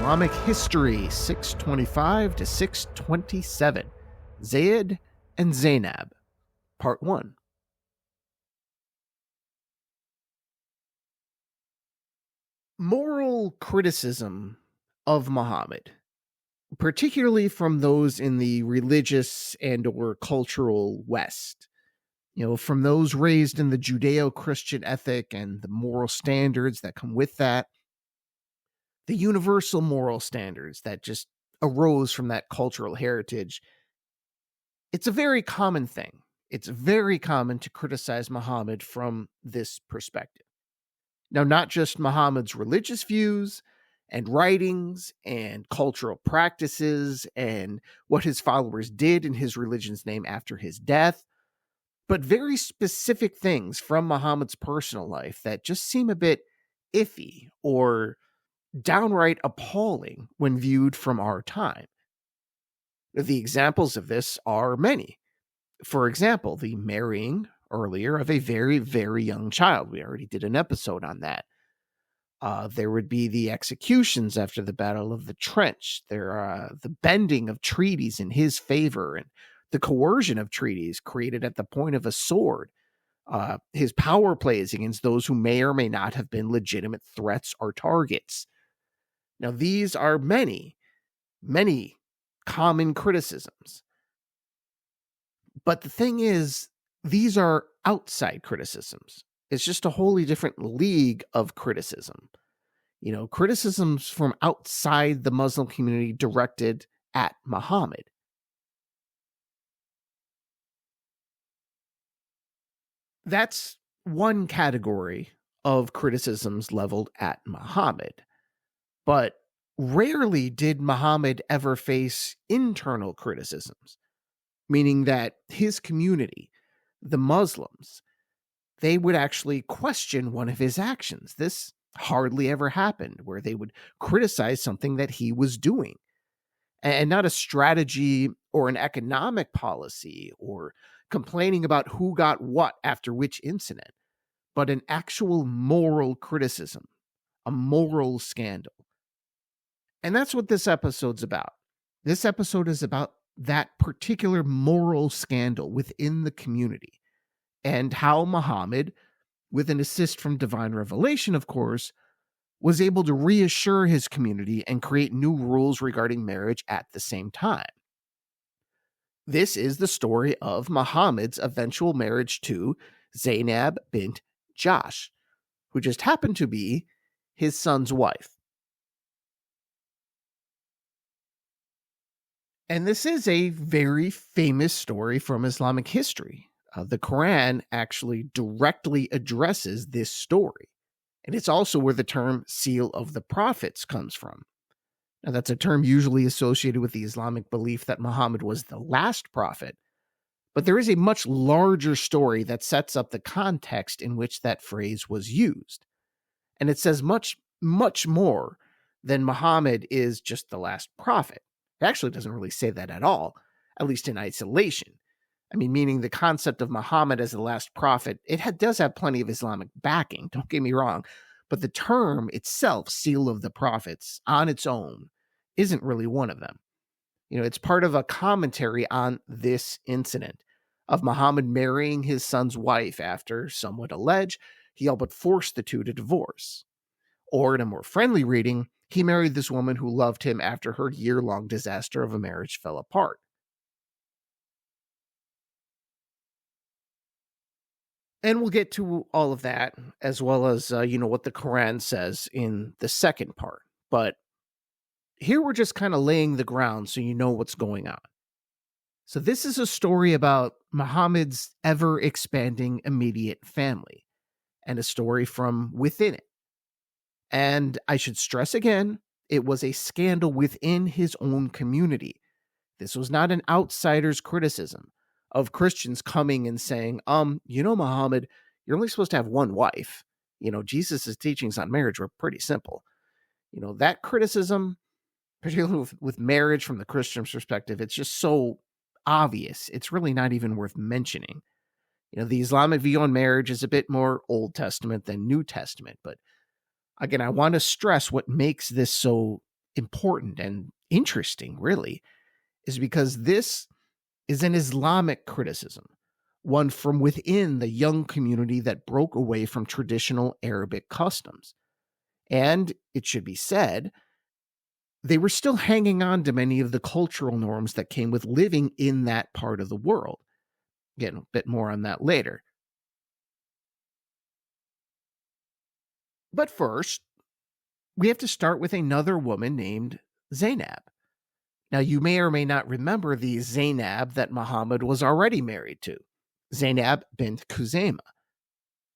Islamic History 625 to 627. Zayd and Zainab, Part 1. Moral criticism of Muhammad, particularly from those in the religious and or cultural West. From those raised in the Judeo-Christian ethic and the moral standards that come with that, the universal moral standards that just arose from that cultural heritage. It's a very common thing. It's very common to criticize Muhammad from this perspective. Now, not just Muhammad's religious views and writings and cultural practices and what his followers did in his religion's name after his death, but very specific things from Muhammad's personal life that just seem a bit iffy or downright appalling when viewed from our time. The examples of this are many. For example, the marrying earlier of a very, very young child. We already did an episode on that. There would be the executions after the Battle of the Trench. The bending of treaties in his favor and the coercion of treaties created at the point of a sword. His power plays against those who may or may not have been legitimate threats or targets. Now, these are many, many common criticisms. But the thing is, these are outside criticisms. It's just a wholly different league of criticism. Criticisms from outside the Muslim community directed at Muhammad. That's one category of criticisms leveled at Muhammad. But rarely did Muhammad ever face internal criticisms, meaning that his community, the Muslims, they would actually question one of his actions. This hardly ever happened, where they would criticize something that he was doing, and not a strategy or an economic policy or complaining about who got what after which incident, but an actual moral criticism, a moral scandal. And that's what this episode's about. This episode is about that particular moral scandal within the community and how Muhammad, with an assist from divine revelation, of course, was able to reassure his community and create new rules regarding marriage at the same time. This is the story of Muhammad's eventual marriage to Zainab bint Jahsh, who just happened to be his son's wife. And this is a very famous story from Islamic history. The Quran actually directly addresses this story. And it's also where the term seal of the prophets comes from. Now, that's a term usually associated with the Islamic belief that Muhammad was the last prophet. But there is a much larger story that sets up the context in which that phrase was used. And it says much, much more than Muhammad is just the last prophet. It actually doesn't really say that at all, at least in isolation. Meaning the concept of Muhammad as the last prophet, does have plenty of Islamic backing, don't get me wrong, but the term itself, seal of the prophets, on its own, isn't really one of them. It's part of a commentary on this incident of Muhammad marrying his son's wife after, some would allege, he all but forced the two to divorce. Or in a more friendly reading, he married this woman who loved him after her year-long disaster of a marriage fell apart. And we'll get to all of that, as well as, what the Quran says in the second part. But here we're just kind of laying the ground so you know what's going on. So this is a story about Muhammad's ever-expanding immediate family, and a story from within it. And I should stress again, it was a scandal within his own community. This was not an outsider's criticism of Christians coming and saying, Muhammad, you're only supposed to have one wife. Jesus' teachings on marriage were pretty simple. That criticism, particularly with marriage from the Christian perspective, it's just so obvious. It's really not even worth mentioning. The Islamic view on marriage is a bit more Old Testament than New Testament. But again, I want to stress what makes this so important and interesting, really, is because this is an Islamic criticism, one from within the young community that broke away from traditional Arabic customs. And it should be said, they were still hanging on to many of the cultural norms that came with living in that part of the world. Again, a bit more on that later. But first, we have to start with another woman named Zainab. Now, you may or may not remember the Zainab that Muhammad was already married to, Zainab bint Khuzaimah.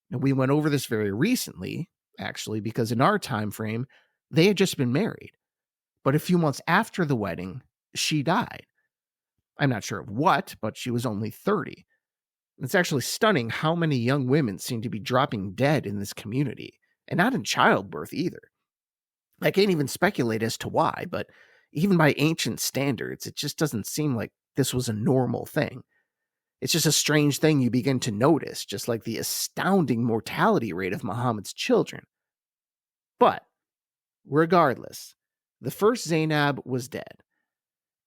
Now, we went over this very recently, actually, because in our time frame, they had just been married. But a few months after the wedding, she died. I'm not sure of what, but she was only 30. It's actually stunning how many young women seem to be dropping dead in this community, and not in childbirth either. I can't even speculate as to why, but even by ancient standards, it just doesn't seem like this was a normal thing. It's just a strange thing you begin to notice, just like the astounding mortality rate of Muhammad's children. But, regardless, the first Zainab was dead.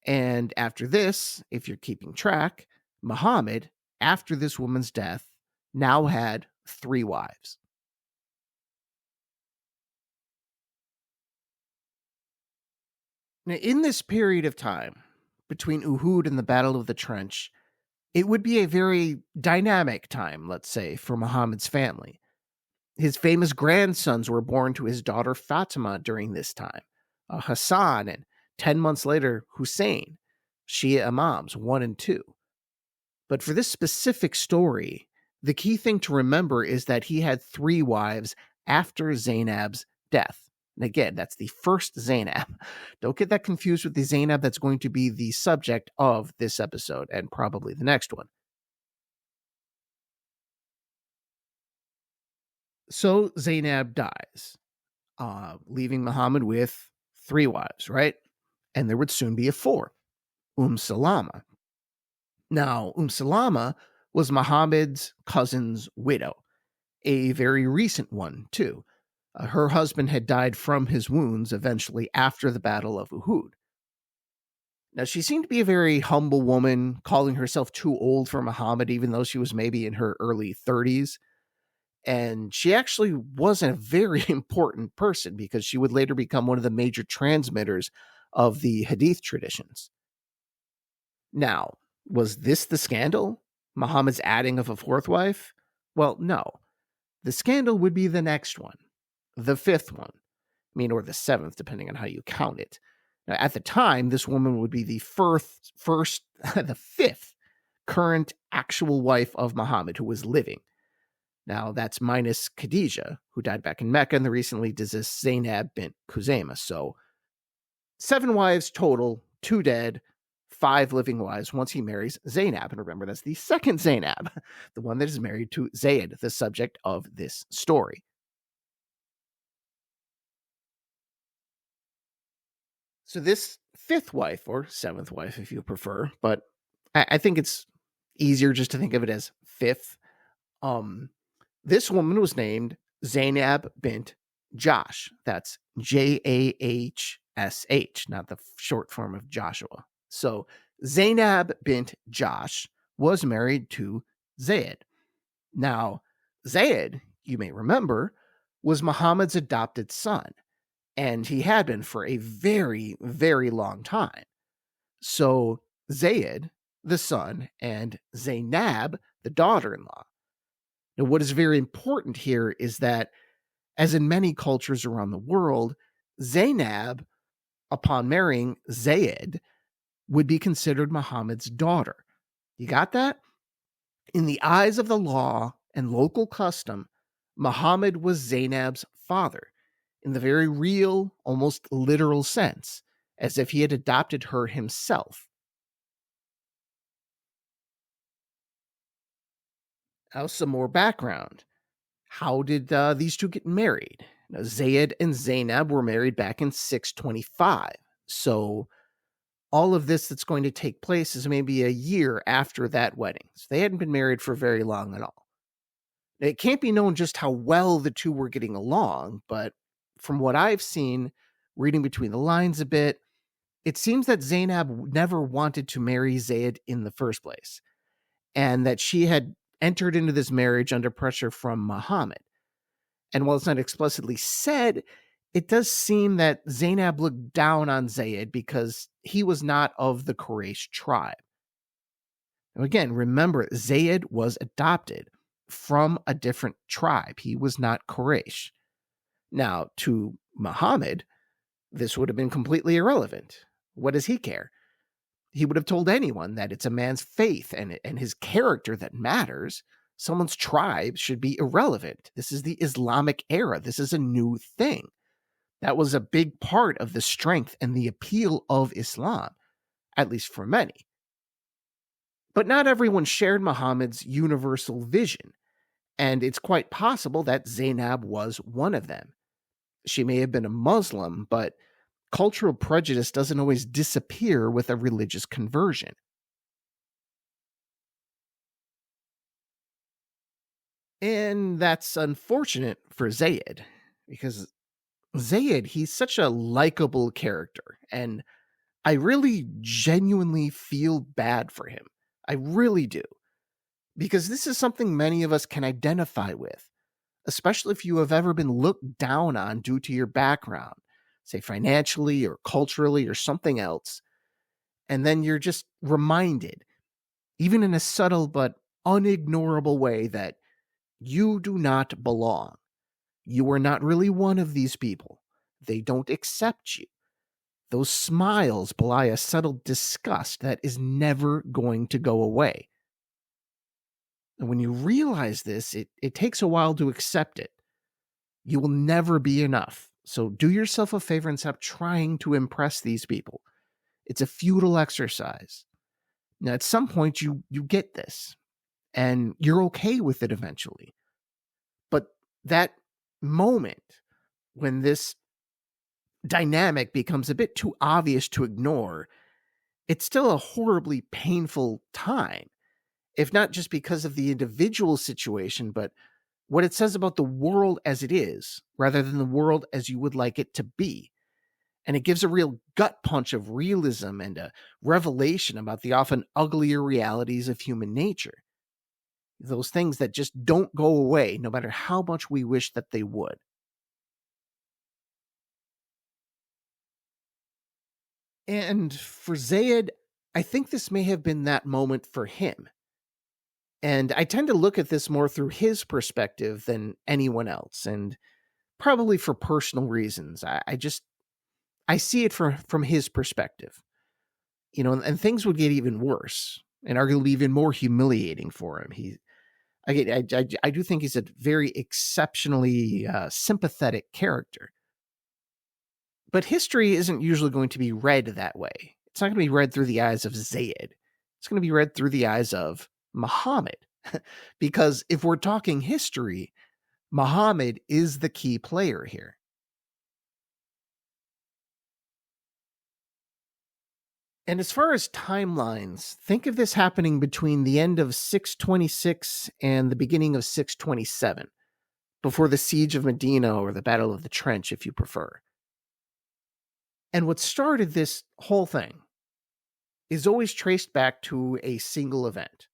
And after this, if you're keeping track, Muhammad, after this woman's death, now had 3 wives. Now, in this period of time, between Uhud and the Battle of the Trench, it would be a very dynamic time, let's say, for Muhammad's family. His famous grandsons were born to his daughter Fatima during this time, Hassan, and 10 months later, Hussein, Shia Imams 1 and 2. But for this specific story, the key thing to remember is that he had 3 wives after Zainab's death. And again, that's the first Zainab. Don't get that confused with the Zainab that's going to be the subject of this episode and probably the next one. So Zainab dies, leaving Muhammad with 3 wives, right? And there would soon be a 4th, Salama. Now, Salama was Muhammad's cousin's widow, a very recent one, too. Her husband had died from his wounds eventually after the Battle of Uhud. Now, she seemed to be a very humble woman, calling herself too old for Muhammad, even though she was maybe in her early 30s. And she actually was a very important person because she would later become one of the major transmitters of the Hadith traditions. Now, was this the scandal? Muhammad's adding of a 4th wife? Well, no. The scandal would be the next one, the 5th one. Or the 7th, depending on how you count it. Now, at the time, this woman would be the the 5th current actual wife of Muhammad who was living. Now, that's minus Khadijah, who died back in Mecca, and the recently deceased Zainab bint Khuzaimah. So, 7 wives total, 2 dead, 5 living wives once he marries Zainab. And remember, that's the second Zainab, the one that is married to Zayd, the subject of this story. So this 5th wife, or 7th wife if you prefer, but I think it's easier just to think of it as 5th. This woman was named Zainab bint Jahsh. That's Jahsh, not the short form of Joshua. So Zainab bint Jahsh was married to Zayd. Now, Zayd, you may remember, was Muhammad's adopted son. And he had been for a very, very long time. So Zayd, the son, and Zainab, the daughter-in-law. Now, what is very important here is that, as in many cultures around the world, Zainab, upon marrying Zayd, would be considered Muhammad's daughter. You got that? In the eyes of the law and local custom, Muhammad was Zainab's father, in the very real, almost literal sense, as if he had adopted her himself. Now, some more background. How did these two get married? Now, Zayd and Zainab were married back in 625. So all of this that's going to take place is maybe a year after that wedding. So they hadn't been married for very long at all. Now, it can't be known just how well the two were getting along, but from what I've seen, reading between the lines a bit, it seems that Zainab never wanted to marry Zayd in the first place, and that she had entered into this marriage under pressure from Muhammad. And while it's not explicitly said, it does seem that Zainab looked down on Zayd because he was not of the Quraysh tribe. Now again, remember, Zayd was adopted from a different tribe. He was not Quraysh. Now, to Muhammad, this would have been completely irrelevant. What does he care? He would have told anyone that it's a man's faith and his character that matters. Someone's tribe should be irrelevant. This is the Islamic era. This is a new thing. That was a big part of the strength and the appeal of Islam, at least for many. But not everyone shared Muhammad's universal vision, and it's quite possible that Zainab was one of them. She may have been a Muslim, but cultural prejudice doesn't always disappear with a religious conversion. And that's unfortunate for Zayd, because Zayd, he's such a likable character, and I really genuinely feel bad for him. I really do. Because this is something many of us can identify with, especially if you have ever been looked down on due to your background, say financially or culturally or something else. And then you're just reminded, even in a subtle but unignorable way, that you do not belong. You are not really one of these people. They don't accept you. Those smiles belie a subtle disgust that is never going to go away. And when you realize this, it takes a while to accept it. You will never be enough. So do yourself a favor and stop trying to impress these people. It's a futile exercise. Now, at some point, you get this, and you're okay with it eventually. But that moment when this dynamic becomes a bit too obvious to ignore, it's still a horribly painful time, if not just because of the individual situation, but what it says about the world as it is, rather than the world as you would like it to be. And it gives a real gut punch of realism and a revelation about the often uglier realities of human nature. Those things that just don't go away, no matter how much we wish that they would. And for Zayd, I think this may have been that moment for him. And I tend to look at this more through his perspective than anyone else, and probably for personal reasons. I see it from his perspective. And things would get even worse, and arguably even more humiliating for him. I do think he's a very exceptionally sympathetic character. But history isn't usually going to be read that way. It's not going to be read through the eyes of Zayd. It's going to be read through the eyes of Muhammad. Because if we're talking history, Muhammad is the key player here. And as far as timelines, think of this happening between the end of 626 and the beginning of 627, before the siege of Medina or the Battle of the Trench, if you prefer. And what started this whole thing is always traced back to a single event.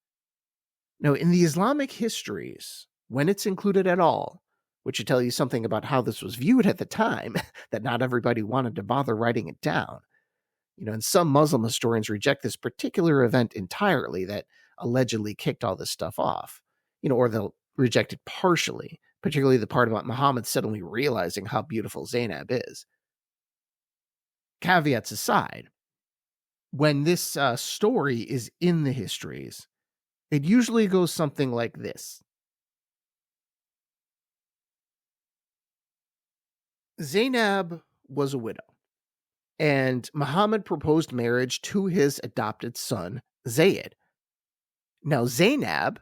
Now, in the Islamic histories, when it's included at all, which should tell you something about how this was viewed at the time, that not everybody wanted to bother writing it down. And some Muslim historians reject this particular event entirely that allegedly kicked all this stuff off, or they'll reject it partially, particularly the part about Muhammad suddenly realizing how beautiful Zainab is. Caveats aside, when this story is in the histories, it usually goes something like this. Zainab was a widow, and Muhammad proposed marriage to his adopted son, Zayd. Now, Zainab,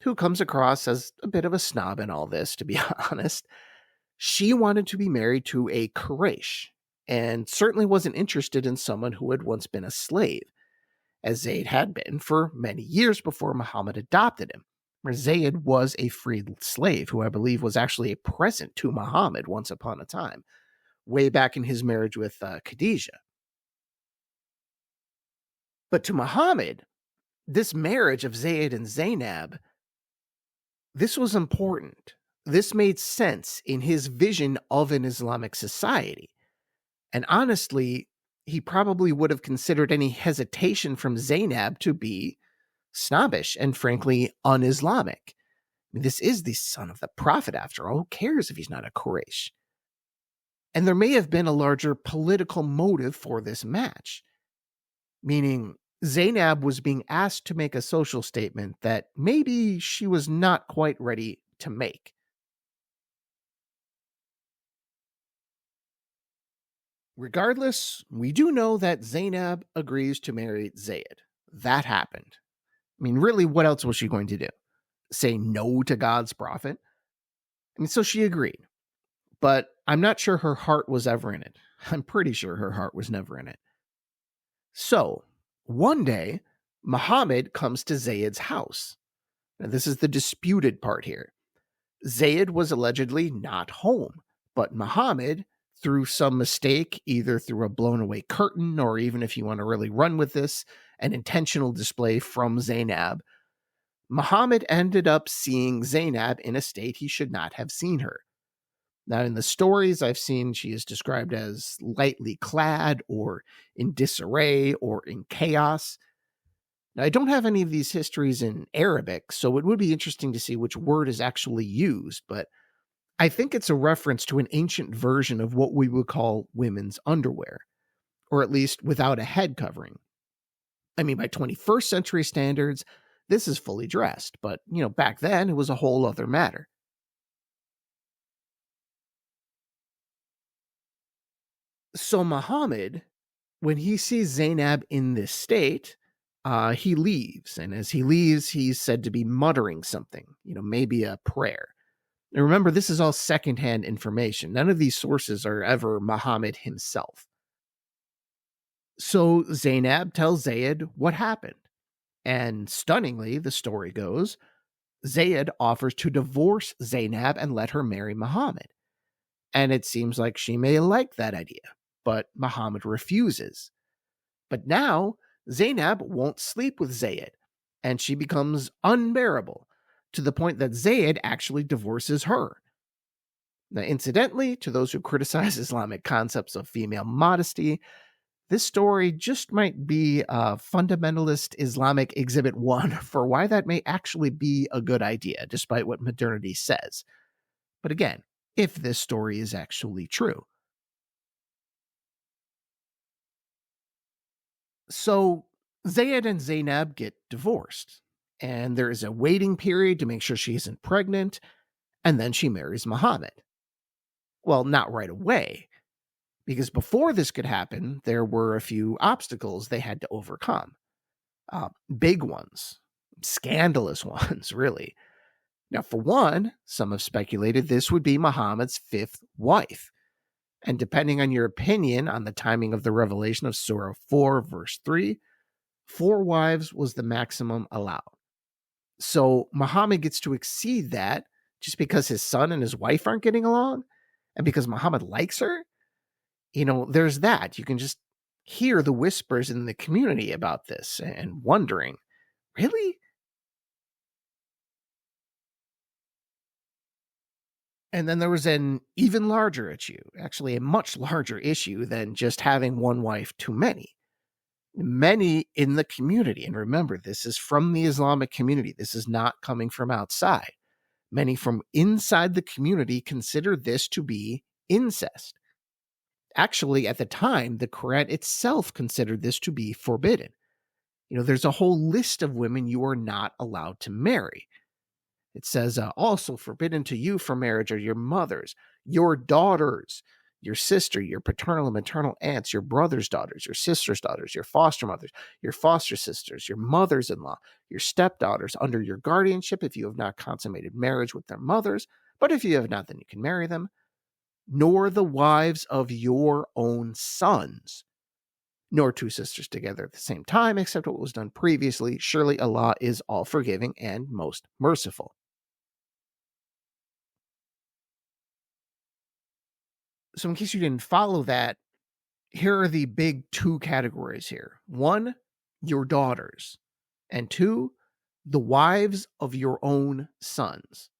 who comes across as a bit of a snob in all this, to be honest, she wanted to be married to a Quraysh, and certainly wasn't interested in someone who had once been a slave, as Zayd had been for many years before Muhammad adopted him, where Zayd was a freed slave who I believe was actually a present to Muhammad once upon a time. way back in his marriage with Khadijah. But to Muhammad, this marriage of Zayd and Zainab, this was important. This made sense in his vision of an Islamic society. And honestly, he probably would have considered any hesitation from Zainab to be snobbish and frankly un-Islamic. I mean, this is the son of the prophet after all. Who cares if he's not a Quraysh? And there may have been a larger political motive for this match, meaning Zainab was being asked to make a social statement that maybe she was not quite ready to make. Regardless, we do know that Zainab agrees to marry Zayd. That happened. I mean, really, what else was she going to do? Say no to God's prophet? I mean, so she agreed. But I'm not sure her heart was ever in it. I'm pretty sure her heart was never in it. So, one day, Muhammad comes to Zayd's house. Now, this is the disputed part here. Zayd was allegedly not home, but Muhammad, through some mistake, either through a blown away curtain, or even if you want to really run with this, an intentional display from Zainab, Muhammad ended up seeing Zainab in a state he should not have seen her. Now, in the stories I've seen, she is described as lightly clad, or in disarray, or in chaos. Now, I don't have any of these histories in Arabic, so it would be interesting to see which word is actually used, but I think it's a reference to an ancient version of what we would call women's underwear, or at least without a head covering. I mean, by 21st century standards, this is fully dressed, but, back then it was a whole other matter. So Muhammad, when he sees Zainab in this state, he leaves. And as he leaves, he's said to be muttering something, maybe a prayer. And remember, this is all secondhand information. None of these sources are ever Muhammad himself. So Zainab tells Zayd what happened. And stunningly, the story goes, Zayd offers to divorce Zainab and let her marry Muhammad. And it seems like she may like that idea, but Muhammad refuses. But now, Zainab won't sleep with Zayd, and she becomes unbearable, to the point that Zayd actually divorces her. Now, incidentally, to those who criticize Islamic concepts of female modesty, this story just might be a fundamentalist Islamic exhibit 1 for why that may actually be a good idea, despite what modernity says. But again, if this story is actually true. So Zayd and Zainab get divorced, and there is a waiting period to make sure she isn't pregnant, and then she marries Muhammad. Well, not right away, because before this could happen, there were a few obstacles they had to overcome. Big ones, scandalous ones, really. Now, for one, some have speculated this would be Muhammad's 5th wife. And depending on your opinion on the timing of the revelation of Surah 4, verse 3, 4 wives was the maximum allowed. So Muhammad gets to exceed that just because his son and his wife aren't getting along, and because Muhammad likes her. There's that. You can just hear the whispers in the community about this and wondering, really? And then there was an even larger issue, actually a much larger issue than just having one wife too many. Many in the community, and remember, this is from the Islamic community, this is not coming from outside. Many from inside the community consider this to be incest. Actually, at the time, the Quran itself considered this to be forbidden. There's a whole list of women you are not allowed to marry. It says, also forbidden to you for marriage are your mothers, your daughters, your sister, your paternal and maternal aunts, your brother's daughters, your sister's daughters, your foster mothers, your foster sisters, your mothers-in-law, your stepdaughters under your guardianship if you have not consummated marriage with their mothers, but if you have not, then you can marry them, nor the wives of your own sons, nor 2 sisters together at the same time, except what was done previously. Surely Allah is all forgiving and most merciful. So, in case you didn't follow that, here are the big two categories here. One, your daughters, and two, the wives of your own sons.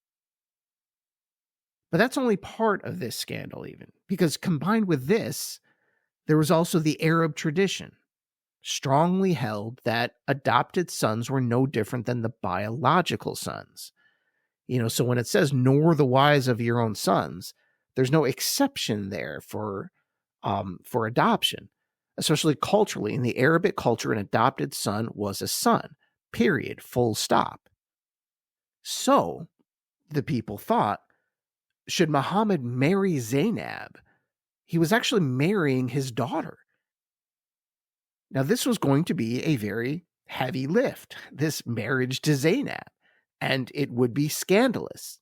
But that's only part of this scandal, even, because combined with this, there was also the Arab tradition, strongly held that adopted sons were no different than the biological sons. So when it says, nor the wives of your own sons, there's no exception there for adoption, especially culturally. In the Arabic culture, an adopted son was a son, period, full stop. So the people thought, should Muhammad marry Zainab, he was actually marrying his daughter. Now, this was going to be a very heavy lift, this marriage to Zainab, and it would be scandalous.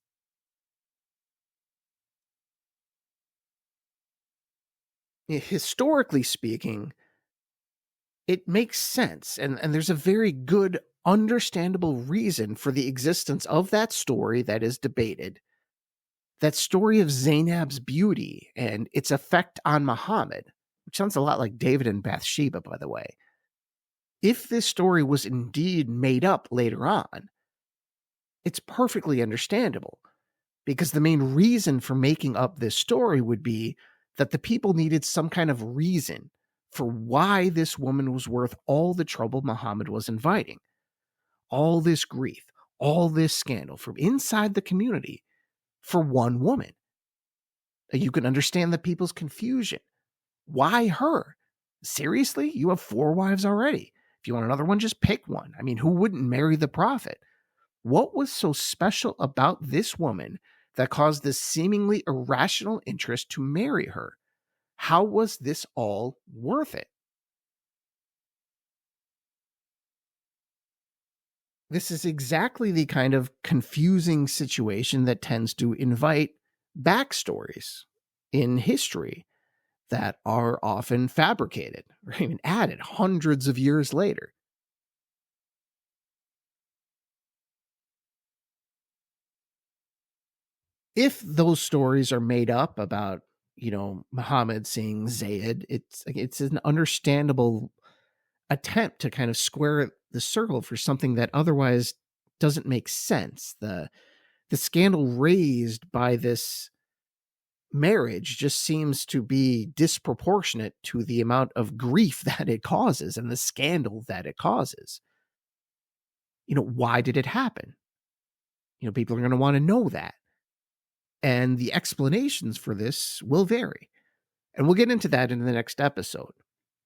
Historically speaking, it makes sense, and there's a very good, understandable reason for the existence of that story that is debated. That story of Zainab's beauty and its effect on Muhammad, which sounds a lot like David and Bathsheba, by the way. If this story was indeed made up later on, it's perfectly understandable, because the main reason for making up this story would be that the people needed some kind of reason for why this woman was worth all the trouble Muhammad was inviting. All this grief, all this scandal from inside the community for one woman. You can understand the people's confusion. Why her? Seriously? You have 4 wives already. If you want another one, just pick one. I mean, who wouldn't marry the prophet? What was so special about this woman that caused this seemingly irrational interest to marry her? How was this all worth it? This is exactly the kind of confusing situation that tends to invite backstories in history that are often fabricated or even added hundreds of years later. If those stories are made up about, Muhammad seeing Zayd, it's an understandable attempt to kind of square the circle for something that otherwise doesn't make sense. The scandal raised by this marriage just seems to be disproportionate to the amount of grief that it causes and the scandal that it causes. Why did it happen? People are going to want to know that. And the explanations for this will vary. And we'll get into that in the next episode,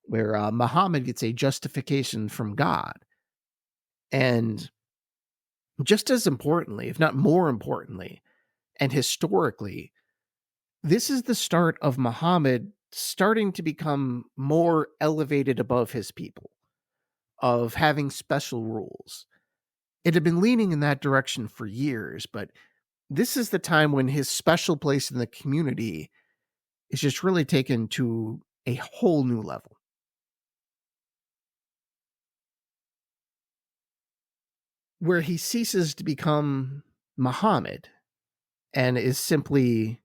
where Muhammad gets a justification from God. And just as importantly, if not more importantly, and historically, this is the start of Muhammad starting to become more elevated above his people, of having special rules. It had been leaning in that direction for years, but this is the time when his special place in the community is just really taken to a whole new level. Where he ceases to become Muhammad and is simply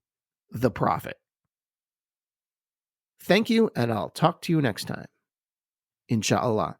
the prophet. Thank you, and I'll talk to you next time. Inshallah.